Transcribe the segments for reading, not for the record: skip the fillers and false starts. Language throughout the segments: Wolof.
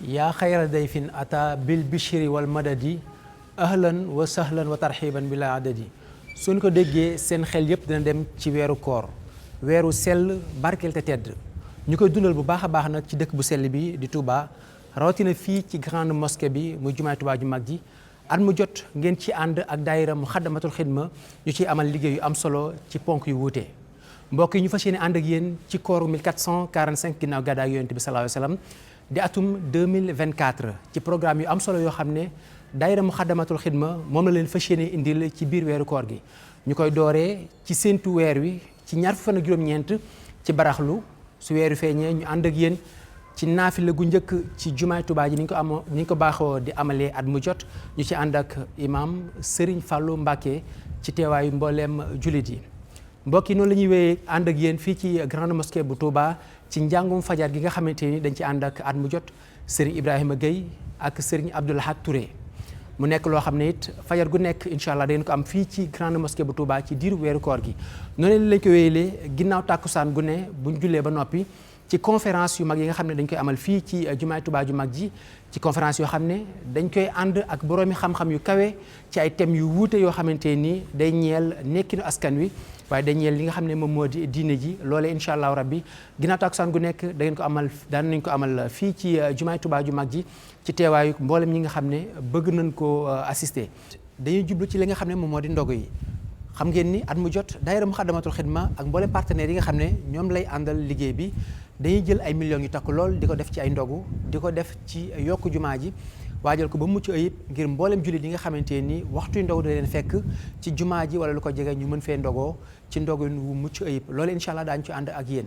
yaa xayra dayfin ata bil bishri wal madadi ahlan wa sahlan wa tarxiban bila adadi suñ ko déggee seen xel yëpp dina dem ci weeru koor weeru sell barkeel te tedd ñu koy dundal bu baax a baax nag ci dëkk bu sell bi di Touba rawatina fii ci grande mosquée bi muy jumaay Touba ju mag ji at mu jot ngeen ci ànd ak daayira Muxaddamatul Xidma ñu ciy amal liggéey yu am solo ci ponk yu wuute mbokk yi ñu fas yéene ànd ak yéen ci kooru 1445 ginnaaw gàddaay yonent bi sallallahu alayhi wa sallam di atum 2024 ci programme yu am solo yoo xam ne daayira Muxaddamatul Xidma moom la leen fas yéene indil ci biir weeru koor gi ñu koy dooree ci séentu weer wi ci ñaar fukki fan ak juróom-ñeent ci baraxlu su weeru feeñee ñu ànd ak yéen ci naafila gu njëkk ci jumaay Tuubaa ji ni ñu ko baaxoo di amalee at mu jot ñu ci ànd ak imam Serigne Fallou Mbacké ci teewaayu mbooleem jullit yi mbokk yi noonu la ñuy wéyee ànd ak yéen fii ci grande mosquée bu Touba ci njàngum fajar gi nga xamante ni dañ ci ànd ak at mu jot Serigne Ibrahima Gueye ak Serigne Abdou Lahad Touré mu nekk loo xam ne it fajar gu nekk incha allah dañ ko am fii ci grande mosquée bu Touba ci diiru weeru koor gi noonu lañ ko wéyalee ginnaaw tàkkusaan gu ne buñ jullee ba noppi ci conférence yu mag yi nga xam ne dañ koy amal fii ci jumaay Touba ju mag ji ci conférence yoo xam ne dañ koy ànd ak boroomi xam-xam yu kawe ci ay thèmes yu wuute yoo xamante ni day ñeel nekkinu askan wi waaye day ñeel li nga xam ne moom moo di diine ji loolee incha allahu rabbi ginnaaw tàkkusaan gu nekk daan nañ ko amal fii ci jumaay Touba ju mag ji ci teewaayu mboolem ñi nga xam ne bëgg nañ ko assister. dañuy jublu ci li nga xam ne moom moo di ndogu yi xam ngeen ni at mu jot daayira Muxaddamatul Xidma ak mboolem partenaires yi nga xam ne ñoom lay àndal liggéey bi dañuy jël ay millions yu takk lool di ko def ci ay ndogu di ko def ci yokku jumaa ji waajal ko ba mucc ayib ngir mboolem jullit yi nga xamante ni waxtuy ndogu da leen fekk ci jumaa ji wala lu ko jege ñu mën fee ndogoo ci ndogu wu mucc ayib loolu incha allah daañu ci ànd ak yéen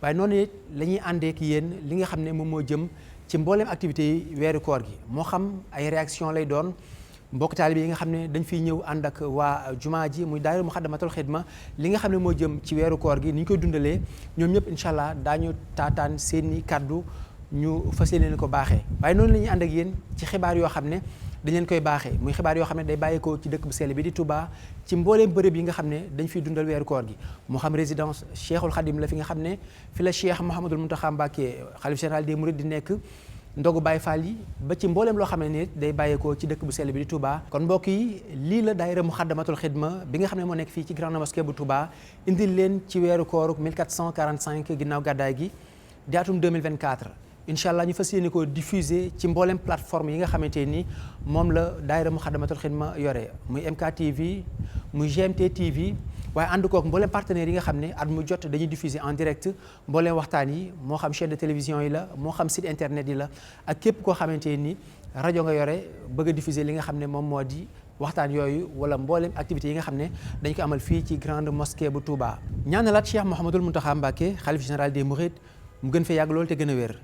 waaye noonu it la ñuy àndee ak yéen li nga xam ne moom moo jëm ci mboolem activités yi weeru koor gi moo xam ay réaction lay doon mbokk taalibe yi nga xam ne dañ fiy ñëw ànd ak waa jumaa ji muy daayira Muxaddamatul Xidma li nga xam ne moo jëm ci weeru koor gi ni ñu koy dundalee ñoom ñëpp incha allah daañu taataan seeni kàddu ñu fas yéene ko baaxee waaye noonu la ñuy ànd ak yéen ci xibaar yoo xam ne dañ leen koy baaxee muy xibaar yoo xam ne day bàyyeekoo ci dëkk bu sell bi di Touba ci mbooleem bërëb yi nga xam ne dañ fiy dundal weeru koor gi moo xam résidence Cheikhul Khadim la fi nga xam ne fi la Cheikh Mouhamadoul Mountakha Mbacké xalif général des Mourides di nekk ndogu Baye Fall yi ba ci mbooleem loo xam ne day bàyyeekoo ci dëkk bu sell bi di Touba kon mbokk yi lii la daayira Muxaddamatul Xidma bi nga xam ne moo nekk fii ci grande mosquée bu Touba indil leen ci weeru koor 1445 ginnaaw gàddaay gi di atum 2024 incha allah ñu fas yéene ko diffuser ci mboolem plateforme yi nga xamante ni moom la daayira Muxaddamatul Xidma yore muy MKTV muy GMT TV waaye ànd kook mboolem partenaires yi nga xam ne at mu jot dañuy diffuser en direct mboolem waxtaan yi moo xam chaîne de télévision yi la moo xam site internet yi la ak képp koo xamante ni rajo nga yore bëgg a diffuser li nga xam ne moom moo di waxtaan yooyu wala mboolem activités yi nga xam ne dañ ko amal fii ci grande mosquée bu Touba. ñaanalaat Cheikh Mouhamadoul Mountakha Mbacké xalif général des Mourides mu gën fee yàgg loolu te gën a wér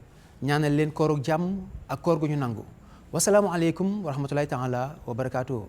ñaanal leen koorug jàmm ak koor gu ñu nangu wasalaamualeykum wa rahmatulahi taala wa barakaatuhu.